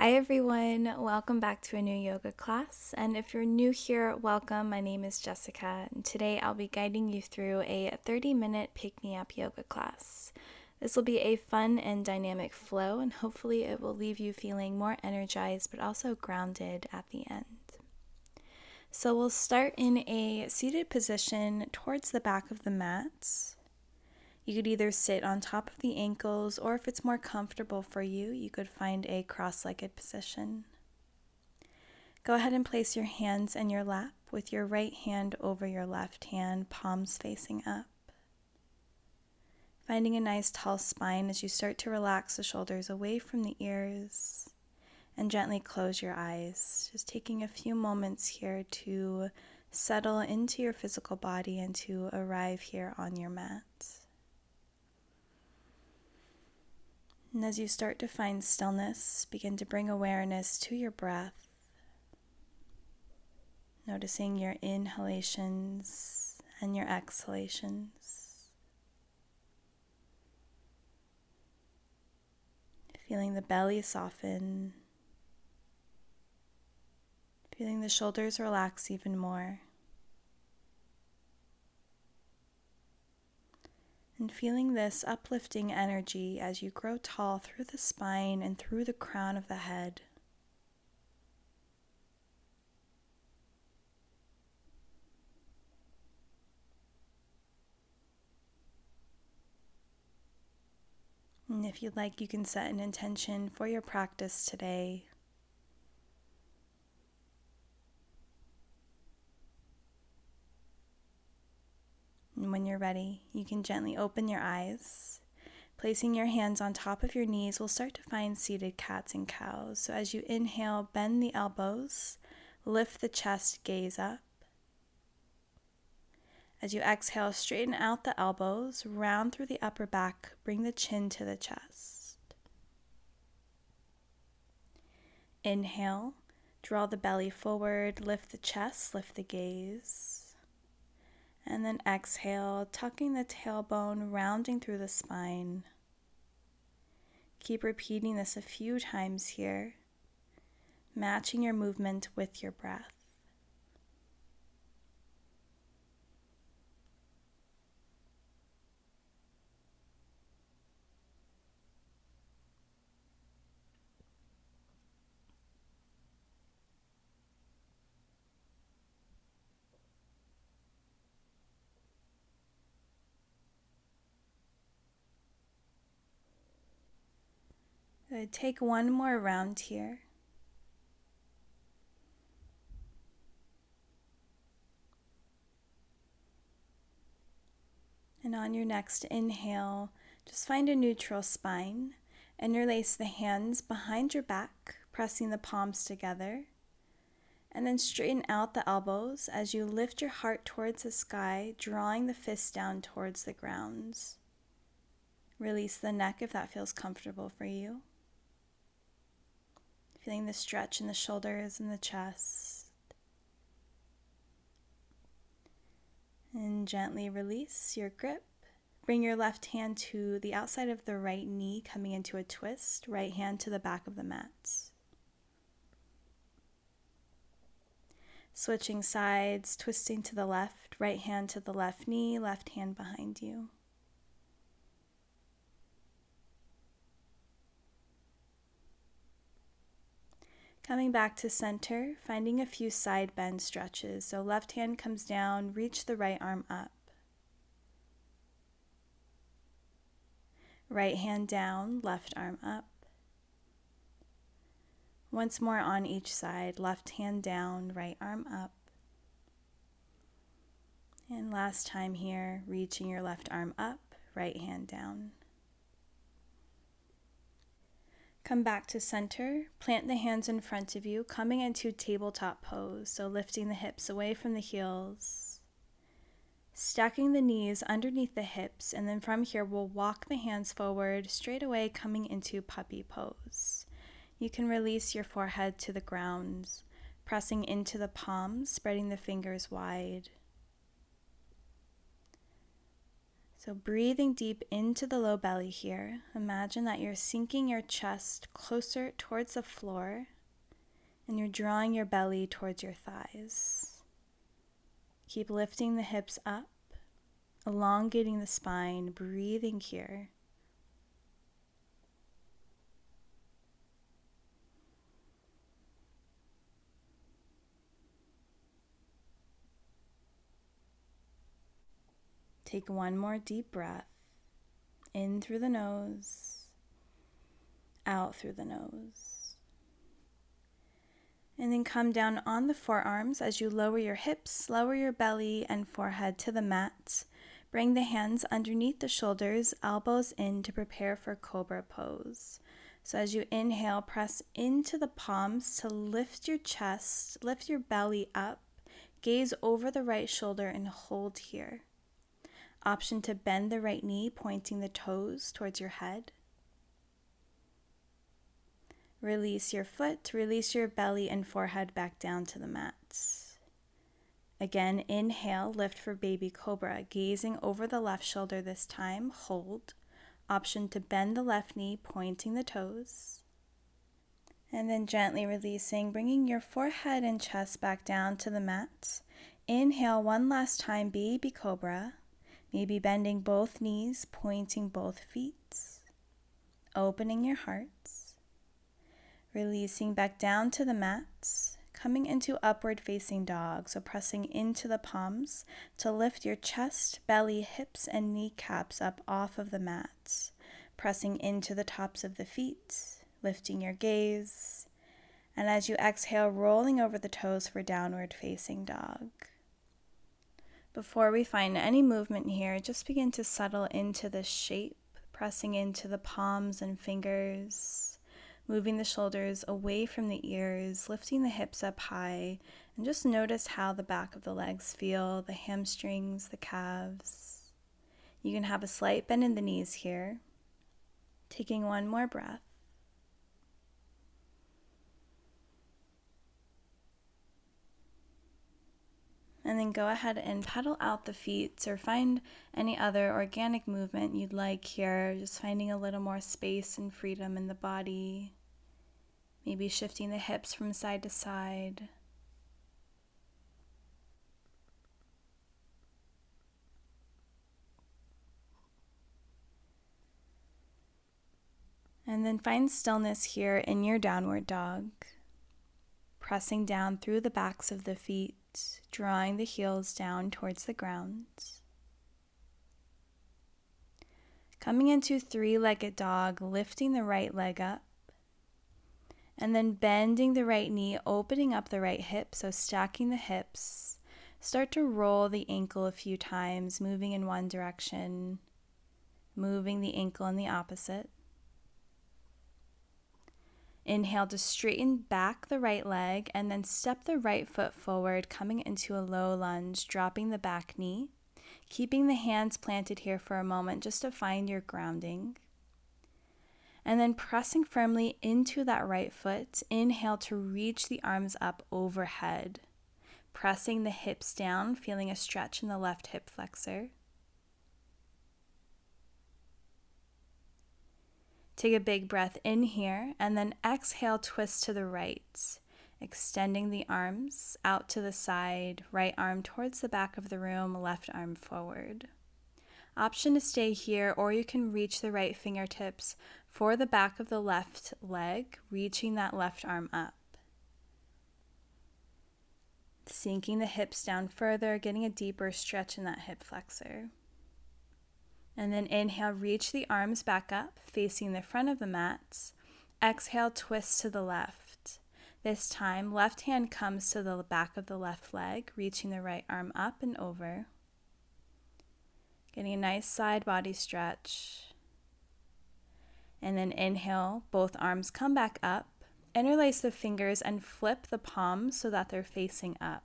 Hi everyone, welcome back to a new yoga class. And if you're new here, welcome. My name is Jessica, and today I'll be guiding you through a 30-minute pick-me-up yoga class. This will be a fun and dynamic flow, and hopefully it will leave you feeling more energized but also grounded at the end. So we'll start in a seated position towards the back of the mat. You could either sit on top of the ankles, or if it's more comfortable for you, you could find a cross-legged position. Go ahead and place your hands in your lap with your right hand over your left hand, palms facing up. Finding a nice tall spine as you start to relax the shoulders away from the ears and gently close your eyes. Just taking a few moments here to settle into your physical body and to arrive here on your mat. And as you start to find stillness, begin to bring awareness to your breath, noticing your inhalations and your exhalations. Feeling the belly soften, feeling the shoulders relax even more, and feeling this uplifting energy as you grow tall through the spine and through the crown of the head. And if you'd like, you can set an intention for your practice today. And when you're ready, you can gently open your eyes. Placing your hands on top of your knees, we'll start to find seated cats and cows. So as you inhale, bend the elbows, lift the chest, gaze up. As you exhale, straighten out the elbows, round through the upper back, bring the chin to the chest. Inhale, draw the belly forward, lift the chest, lift the gaze. And then exhale, tucking the tailbone, rounding through the spine. Keep repeating this a few times here, matching your movement with your breath. Good. Take one more round here. And on your next inhale, just find a neutral spine. Interlace the hands behind your back, pressing the palms together. And then straighten out the elbows as you lift your heart towards the sky, drawing the fists down towards the ground. Release the neck if that feels comfortable for you. Feeling the stretch in the shoulders and the chest. And gently release your grip. Bring your left hand to the outside of the right knee, coming into a twist. Right hand to the back of the mat. Switching sides, twisting to the left. Right hand to the left knee, left hand behind you. Coming back to center, finding a few side bend stretches. So left hand comes down, reach the right arm up. Right hand down, left arm up. Once more on each side, left hand down, right arm up. And last time here, reaching your left arm up, right hand down. Come back to center, plant the hands in front of you, coming into tabletop pose, so lifting the hips away from the heels, stacking the knees underneath the hips, and then from here we'll walk the hands forward, straight away coming into puppy pose. You can release your forehead to the ground, pressing into the palms, spreading the fingers wide. So breathing deep into the low belly here. Imagine that you're sinking your chest closer towards the floor and you're drawing your belly towards your thighs. Keep lifting the hips up, elongating the spine, breathing here. Take one more deep breath, in through the nose, out through the nose. And then come down on the forearms as you lower your hips, lower your belly and forehead to the mat. Bring the hands underneath the shoulders, elbows in to prepare for cobra pose. So as you inhale, press into the palms to lift your chest, lift your belly up, gaze over the right shoulder and hold here. Option to bend the right knee, pointing the toes towards your head. Release your foot, release your belly and forehead back down to the mat. Again, inhale, lift for baby cobra, gazing over the left shoulder this time, hold. Option to bend the left knee, pointing the toes. And then gently releasing, bringing your forehead and chest back down to the mat. Inhale one last time, baby cobra. Maybe bending both knees, pointing both feet, opening your heart, releasing back down to the mat, coming into upward facing dog, so pressing into the palms to lift your chest, belly, hips, and kneecaps up off of the mat, pressing into the tops of the feet, lifting your gaze, and as you exhale, rolling over the toes for downward facing dog. Before we find any movement here, just begin to settle into this shape, pressing into the palms and fingers, moving the shoulders away from the ears, lifting the hips up high, and just notice how the back of the legs feel, the hamstrings, the calves. You can have a slight bend in the knees here. Taking one more breath. And then go ahead and pedal out the feet or find any other organic movement you'd like here, just finding a little more space and freedom in the body. Maybe shifting the hips from side to side. And then find stillness here in your downward dog, pressing down through the backs of the feet, drawing the heels down towards the ground. Coming into three-legged dog, lifting the right leg up, and then bending the right knee, opening up the right hip, so stacking the hips. Start to roll the ankle a few times, moving in one direction, moving the ankle in the opposite. Inhale to straighten back the right leg and then step the right foot forward, coming into a low lunge, dropping the back knee, keeping the hands planted here for a moment just to find your grounding. And then pressing firmly into that right foot, inhale to reach the arms up overhead, pressing the hips down, feeling a stretch in the left hip flexor. Take a big breath in here, and then exhale, twist to the right, extending the arms out to the side, right arm towards the back of the room, left arm forward. Option to stay here, or you can reach the right fingertips for the back of the left leg, reaching that left arm up. Sinking the hips down further, getting a deeper stretch in that hip flexor. And then inhale, reach the arms back up, facing the front of the mat. Exhale, twist to the left. This time, left hand comes to the back of the left leg, reaching the right arm up and over. Getting a nice side body stretch. And then inhale, both arms come back up. Interlace the fingers and flip the palms so that they're facing up.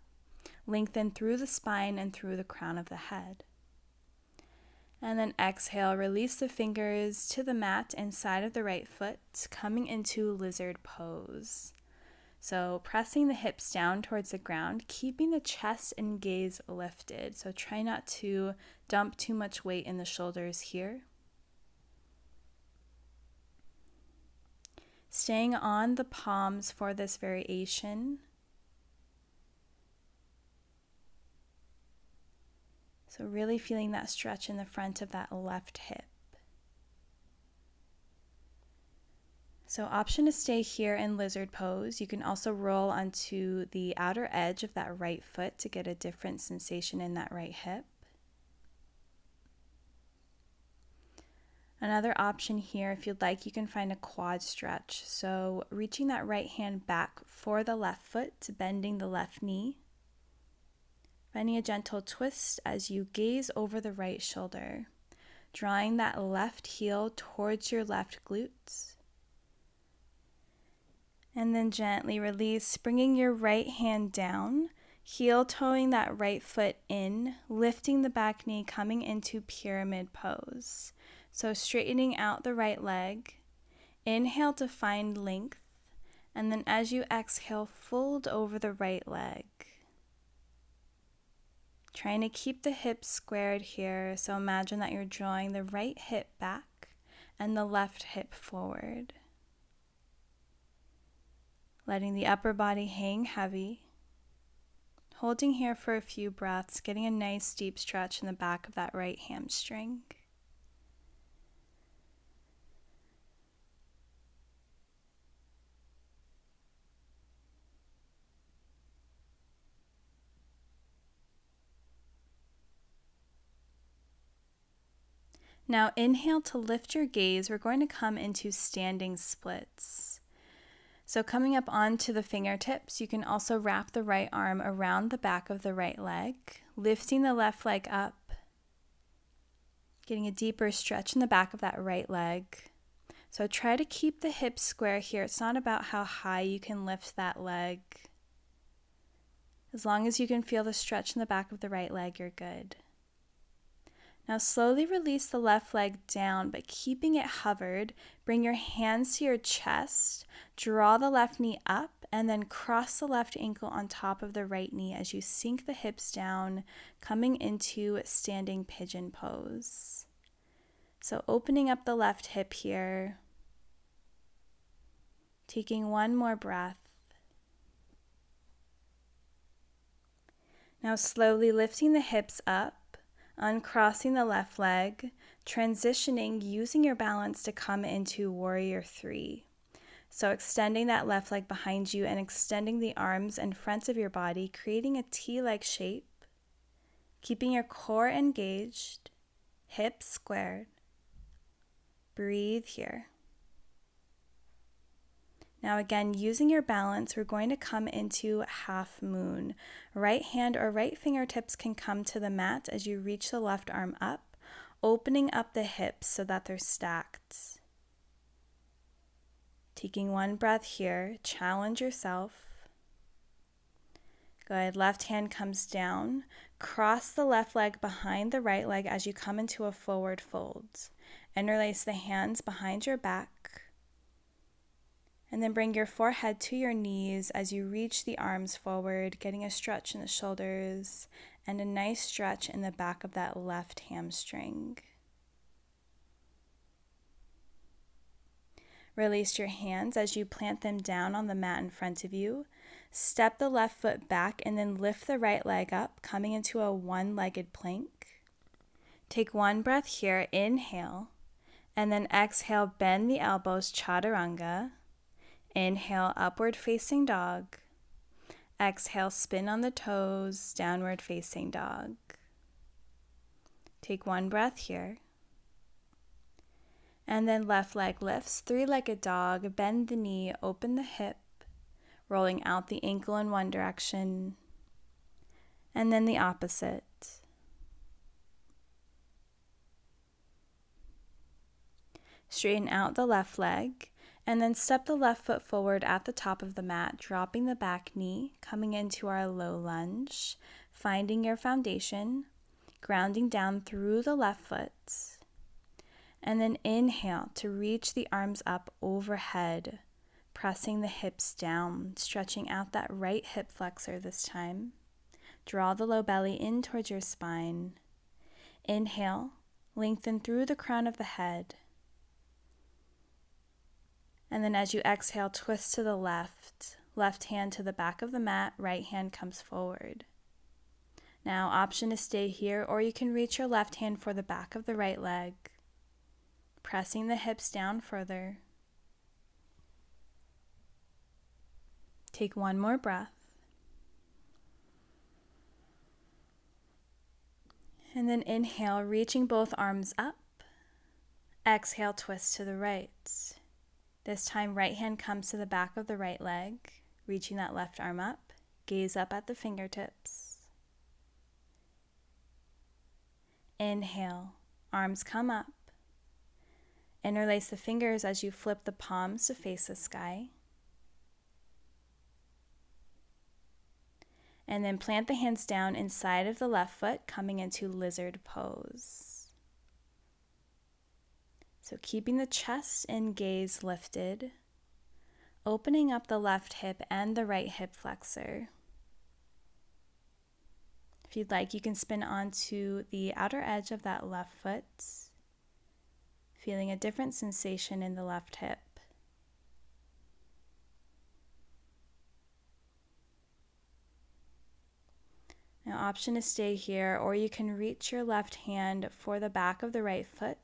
Lengthen through the spine and through the crown of the head. And then exhale, release the fingers to the mat inside of the right foot, coming into lizard pose. So pressing the hips down towards the ground, keeping the chest and gaze lifted. So try not to dump too much weight in the shoulders here. Staying on the palms for this variation. So really feeling that stretch in the front of that left hip. So option to stay here in lizard pose. You can also roll onto the outer edge of that right foot to get a different sensation in that right hip. Another option here, if you'd like, you can find a quad stretch. So reaching that right hand back for the left foot, bending the left knee. Finding a gentle twist as you gaze over the right shoulder, drawing that left heel towards your left glutes. And then gently release, bringing your right hand down, heel toeing that right foot in, lifting the back knee, coming into pyramid pose. So straightening out the right leg, inhale to find length, and then as you exhale, fold over the right leg. Trying to keep the hips squared here, so imagine that you're drawing the right hip back and the left hip forward. Letting the upper body hang heavy. Holding here for a few breaths, getting a nice deep stretch in the back of that right hamstring. Now inhale to lift your gaze. We're going to come into standing splits. So coming up onto the fingertips, you can also wrap the right arm around the back of the right leg, lifting the left leg up, getting a deeper stretch in the back of that right leg. So try to keep the hips square here. It's not about how high you can lift that leg. As long as you can feel the stretch in the back of the right leg, you're good. Now slowly release the left leg down, but keeping it hovered, bring your hands to your chest, draw the left knee up, and then cross the left ankle on top of the right knee as you sink the hips down, coming into standing pigeon pose. So opening up the left hip here, taking one more breath. Now slowly lifting the hips up, uncrossing the left leg, transitioning, using your balance to come into warrior three. So extending that left leg behind you and extending the arms in front of your body, creating a T-like shape, keeping your core engaged, hips squared. Breathe here. Now again, using your balance, we're going to come into half moon. Right hand or right fingertips can come to the mat as you reach the left arm up, opening up the hips so that they're stacked. Taking one breath here, challenge yourself. Good, left hand comes down. Cross the left leg behind the right leg as you come into a forward fold. Interlace the hands behind your back. And then bring your forehead to your knees as you reach the arms forward, getting a stretch in the shoulders and a nice stretch in the back of that left hamstring. Release your hands as you plant them down on the mat in front of you. Step the left foot back and then lift the right leg up, coming into a one-legged plank. Take one breath here, inhale, and then exhale, bend the elbows, chaturanga. Inhale, upward facing dog. Exhale, spin on the toes, downward facing dog. Take one breath here. And then left leg lifts, three-legged dog, bend the knee, open the hip, rolling out the ankle in one direction, and then the opposite. Straighten out the left leg, and then step the left foot forward at the top of the mat, dropping the back knee, coming into our low lunge, finding your foundation, grounding down through the left foot. And then inhale to reach the arms up overhead, pressing the hips down, stretching out that right hip flexor this time. Draw the low belly in towards your spine. Inhale, lengthen through the crown of the head. And then as you exhale, twist to the left. Left hand to the back of the mat, right hand comes forward. Now, option to stay here, or you can reach your left hand for the back of the right leg, pressing the hips down further. Take one more breath. And then inhale, reaching both arms up. Exhale, twist to the right. This time, right hand comes to the back of the right leg, reaching that left arm up. Gaze up at the fingertips. Inhale, arms come up. Interlace the fingers as you flip the palms to face the sky. And then plant the hands down inside of the left foot, coming into lizard pose. So keeping the chest and gaze lifted, opening up the left hip and the right hip flexor. If you'd like, you can spin onto the outer edge of that left foot, feeling a different sensation in the left hip. Now, option to stay here, or you can reach your left hand for the back of the right foot,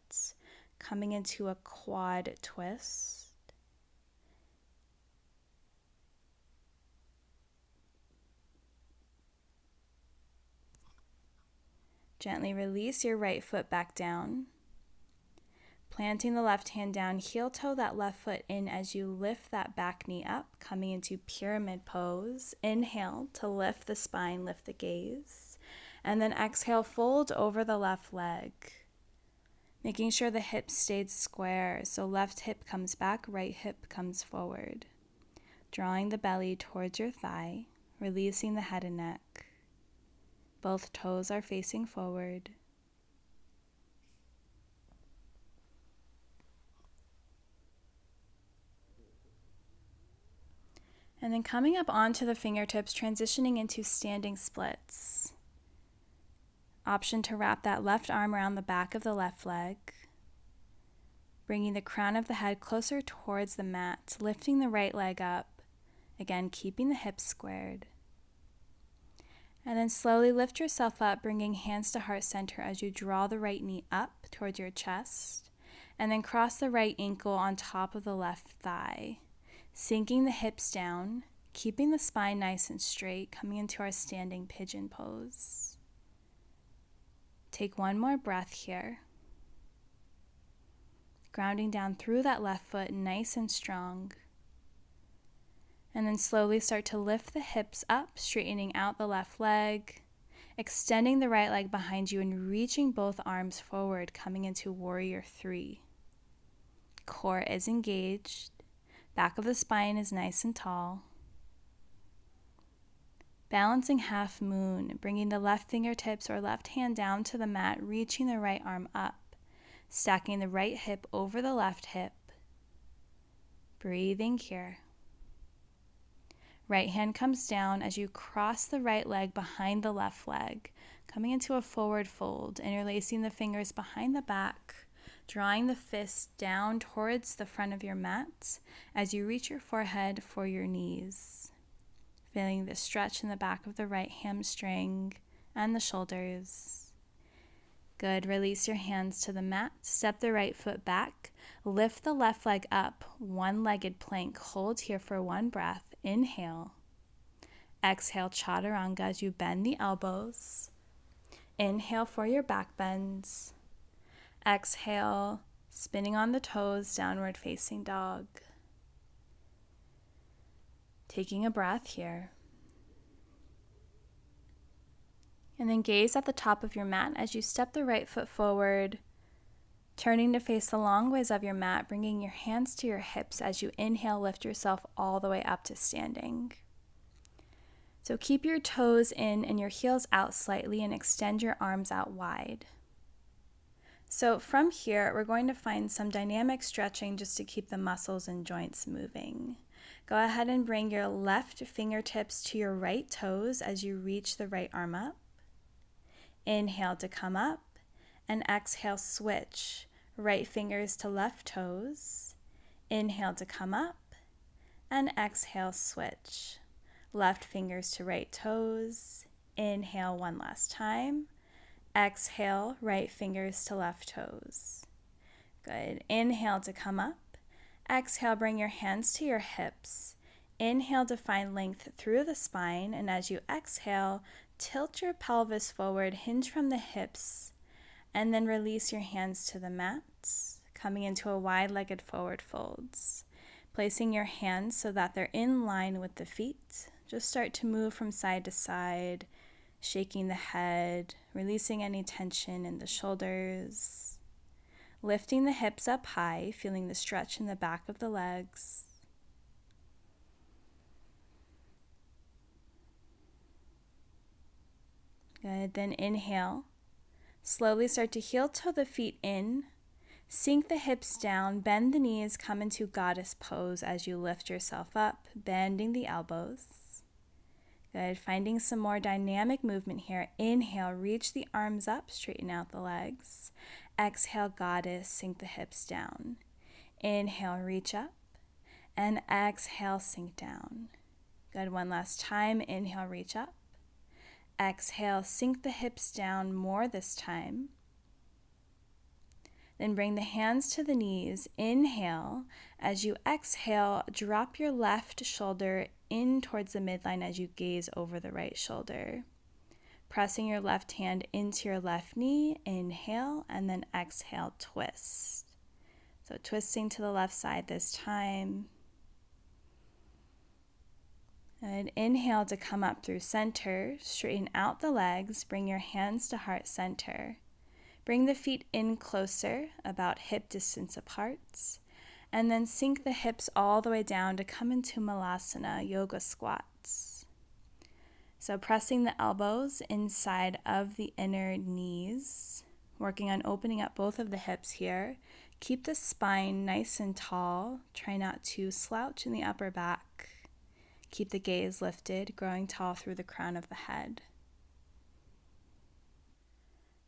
coming into a quad twist. Gently release your right foot back down. Planting the left hand down, heel toe that left foot in as you lift that back knee up, coming into pyramid pose. Inhale to lift the spine, lift the gaze. And then exhale, fold over the left leg. Making sure the hips stayed square, so left hip comes back, right hip comes forward. Drawing the belly towards your thigh, releasing the head and neck. Both toes are facing forward. And then coming up onto the fingertips, transitioning into standing splits. Option to wrap that left arm around the back of the left leg, bringing the crown of the head closer towards the mat, lifting the right leg up, again keeping the hips squared. And then slowly lift yourself up, bringing hands to heart center as you draw the right knee up towards your chest, and then cross the right ankle on top of the left thigh, sinking the hips down, keeping the spine nice and straight, coming into our standing pigeon pose. Take one more breath here. Grounding down through that left foot, nice and strong. And then slowly start to lift the hips up, straightening out the left leg, extending the right leg behind you and reaching both arms forward, coming into warrior 3. Core is engaged. Back of the spine is nice and tall. Balancing half moon, bringing the left fingertips or left hand down to the mat, reaching the right arm up, stacking the right hip over the left hip. Breathing here. Right hand comes down as you cross the right leg behind the left leg, coming into a forward fold, interlacing the fingers behind the back, drawing the fists down towards the front of your mat as you reach your forehead for your knees. Feeling the stretch in the back of the right hamstring and the shoulders. Good. Release your hands to the mat. Step the right foot back. Lift the left leg up. One-legged plank. Hold here for one breath. Inhale. Exhale, chaturanga as you bend the elbows. Inhale for your back bends. Exhale, spinning on the toes, downward facing dog. Taking a breath here. And then gaze at the top of your mat as you step the right foot forward, turning to face the long ways of your mat, bringing your hands to your hips as you inhale, lift yourself all the way up to standing. So keep your toes in and your heels out slightly and extend your arms out wide. So from here, we're going to find some dynamic stretching just to keep the muscles and joints moving. Go ahead and bring your left fingertips to your right toes as you reach the right arm up. Inhale to come up, and exhale, switch. Right fingers to left toes. Inhale to come up, and exhale, switch. Left fingers to right toes. Inhale one last time. Exhale, right fingers to left toes. Good. Inhale to come up. Exhale, bring your hands to your hips. Inhale to find length through the spine, and as you exhale, tilt your pelvis forward, hinge from the hips, and then release your hands to the mat, coming into a wide-legged forward folds. Placing your hands so that they're in line with the feet. Just start to move from side to side, shaking the head, releasing any tension in the shoulders. Lifting the hips up high, feeling the stretch in the back of the legs. Good, then inhale. Slowly start to heel toe the feet in. Sink the hips down, bend the knees, come into goddess pose as you lift yourself up, bending the elbows. Good, finding some more dynamic movement here. Inhale, reach the arms up, straighten out the legs. Exhale, goddess, sink the hips down. Inhale, reach up, and exhale, sink down. Good, one last time. Inhale, reach up. Exhale, sink the hips down more this time. Then bring the hands to the knees. Inhale. As you exhale, drop your left shoulder in towards the midline as you gaze over the right shoulder. Pressing your left hand into your left knee. Inhale, and then exhale, twist. So twisting to the left side this time. And inhale to come up through center. Straighten out the legs. Bring your hands to heart center. Bring the feet in closer, about hip distance apart, and then sink the hips all the way down to come into Malasana, yoga squats. So pressing the elbows inside of the inner knees, working on opening up both of the hips here. Keep the spine nice and tall. Try not to slouch in the upper back. Keep the gaze lifted, growing tall through the crown of the head.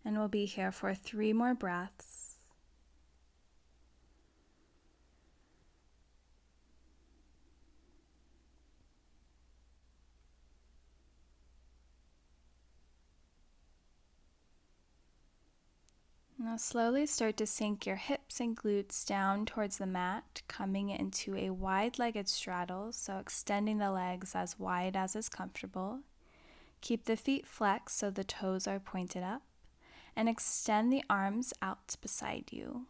And we'll be here for 3 more breaths. Now slowly start to sink your hips and glutes down towards the mat, coming into a wide-legged straddle, so extending the legs as wide as is comfortable. Keep the feet flexed so the toes are pointed up. And extend the arms out beside you.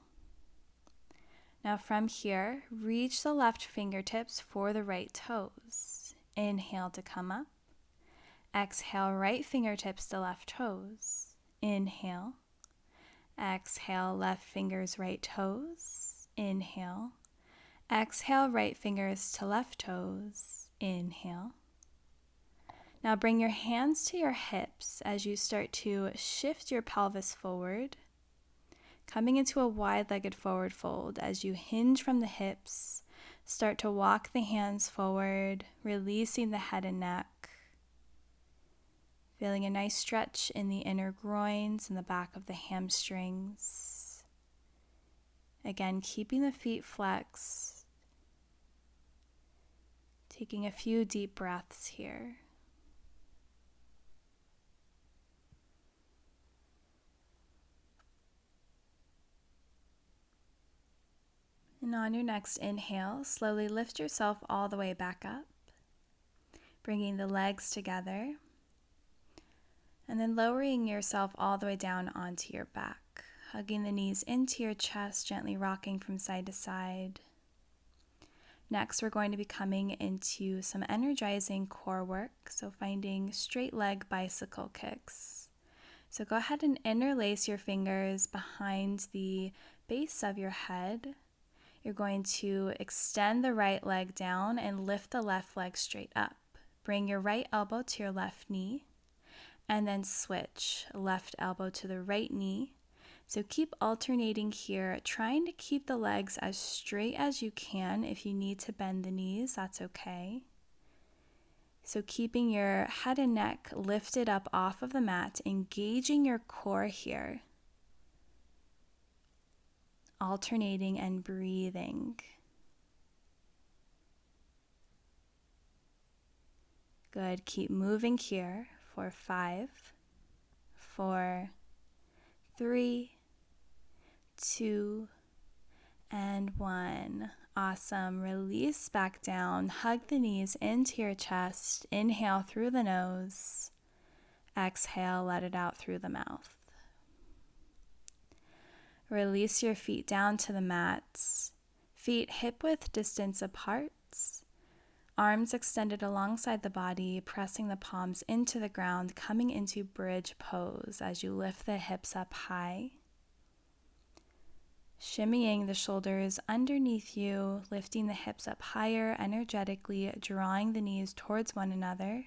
Now from here, reach the left fingertips for the right toes. Inhale to come up. Exhale, right fingertips to left toes. Inhale. Exhale, left fingers, right toes. Inhale. Exhale, right fingers to left toes. Inhale. Now bring your hands to your hips as you start to shift your pelvis forward, coming into a wide-legged forward fold. As you hinge from the hips, start to walk the hands forward, releasing the head and neck. Feeling a nice stretch in the inner groins and the back of the hamstrings. Again, keeping the feet flexed. Taking a few deep breaths here. And on your next inhale, slowly lift yourself all the way back up, bringing the legs together, and then lowering yourself all the way down onto your back, hugging the knees into your chest, gently rocking from side to side. Next, we're going to be coming into some energizing core work, so finding straight leg bicycle kicks. So go ahead and interlace your fingers behind the base of your head. You're going to extend the right leg down and lift the left leg straight up. Bring your right elbow to your left knee, and then switch. Left elbow to the right knee. So keep alternating here, trying to keep the legs as straight as you can. If you need to bend the knees, that's okay. So keeping your head and neck lifted up off of the mat, engaging your core here. Alternating and breathing. Good. Keep moving here for 5, 4, 3, 2, and 1. Awesome. Release back down. Hug the knees into your chest. Inhale through the nose. Exhale, let it out through the mouth. Release your feet down to the mats. Feet hip-width distance apart. Arms extended alongside the body, pressing the palms into the ground, coming into bridge pose as you lift the hips up high. Shimmying the shoulders underneath you, lifting the hips up higher, energetically drawing the knees towards one another.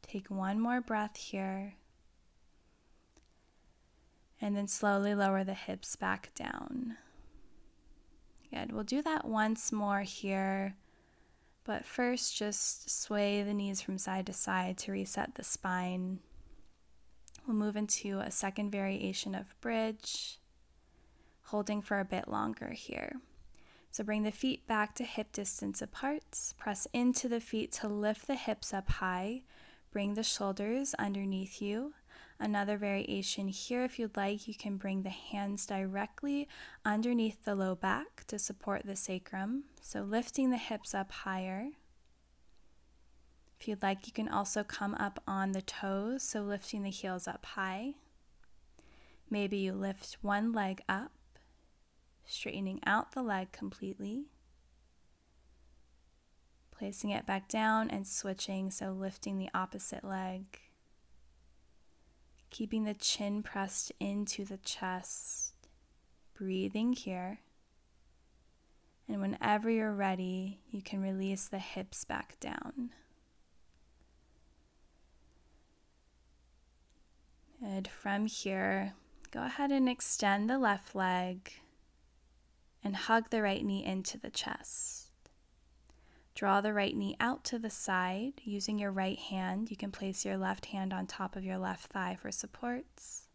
Take one more breath here. And then slowly lower the hips back down. Good. We'll do that once more here, but first just sway the knees from side to side to reset the spine. We'll move into a second variation of bridge, holding for a bit longer here. So bring the feet back to hip distance apart, press into the feet to lift the hips up high, bring the shoulders underneath you. Another variation here, if you'd like, you can bring the hands directly underneath the low back to support the sacrum. So lifting the hips up higher. If you'd like, you can also come up on the toes, so lifting the heels up high. Maybe you lift one leg up, straightening out the leg completely. Placing it back down and switching, so lifting the opposite leg. Keeping the chin pressed into the chest, breathing here. And whenever you're ready, you can release the hips back down. Good. From here, go ahead and extend the left leg and hug the right knee into the chest. Draw the right knee out to the side. Using your right hand, you can place your left hand on top of your left thigh for supports.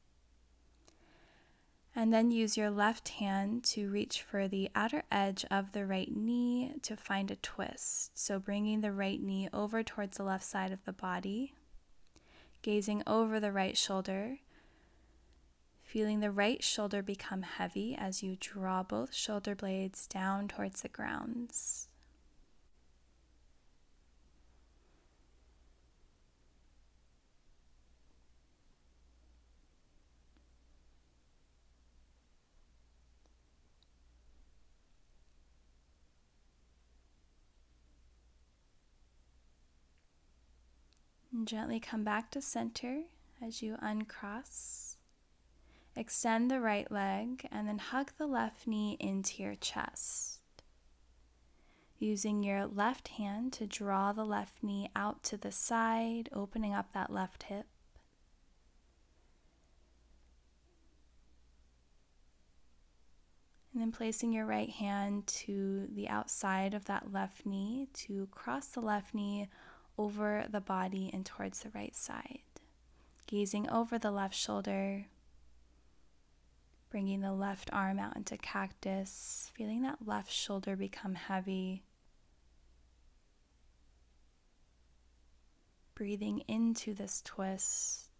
And then use your left hand to reach for the outer edge of the right knee to find a twist. So bringing the right knee over towards the left side of the body, gazing over the right shoulder, feeling the right shoulder become heavy as you draw both shoulder blades down towards the ground. And gently come back to center as you uncross. Extend the right leg and then hug the left knee into your chest. Using your left hand to draw the left knee out to the side, opening up that left hip. And then placing your right hand to the outside of that left knee to cross the left knee over the body and towards the right side. Gazing over the left shoulder, bringing the left arm out into cactus, feeling that left shoulder become heavy. Breathing into this twist.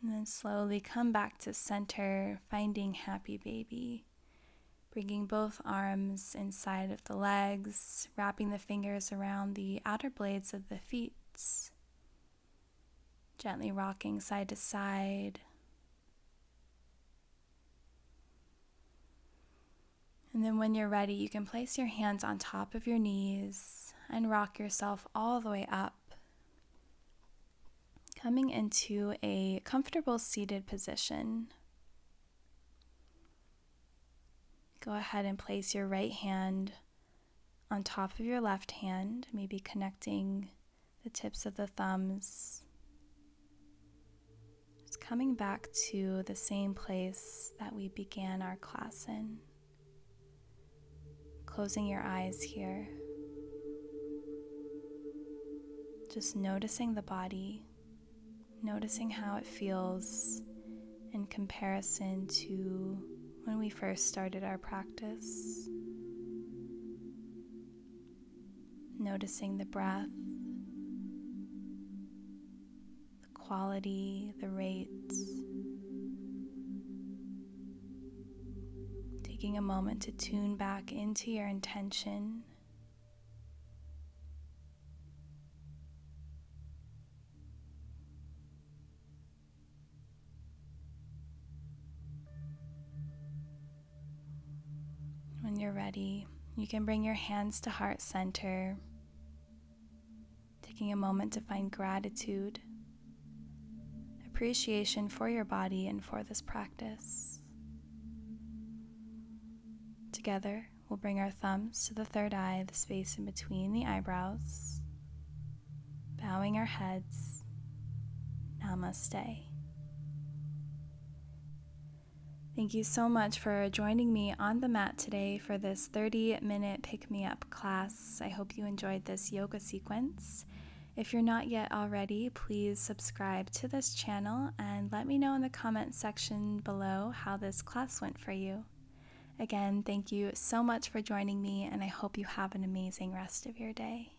And then slowly come back to center, finding happy baby. Bringing both arms inside of the legs, wrapping the fingers around the outer blades of the feet. Gently rocking side to side. And then when you're ready, you can place your hands on top of your knees and rock yourself all the way up. Coming into a comfortable seated position. Go ahead and place your right hand on top of your left hand, maybe connecting the tips of the thumbs. Just coming back to the same place that we began our class in. Closing your eyes here. Just noticing the body, noticing how it feels in comparison to when we first started our practice. Noticing the breath, the quality, the rates. Taking a moment to tune back into your intention. When you're ready, you can bring your hands to heart center, taking a moment to find gratitude, appreciation for your body and for this practice. Together, we'll bring our thumbs to the third eye, the space in between the eyebrows, bowing our heads. Namaste. Thank you so much for joining me on the mat today for this 30-minute pick-me-up class. I hope you enjoyed this yoga sequence. If you're not yet already, please subscribe to this channel and let me know in the comment section below how this class went for you. Again, thank you so much for joining me, and I hope you have an amazing rest of your day.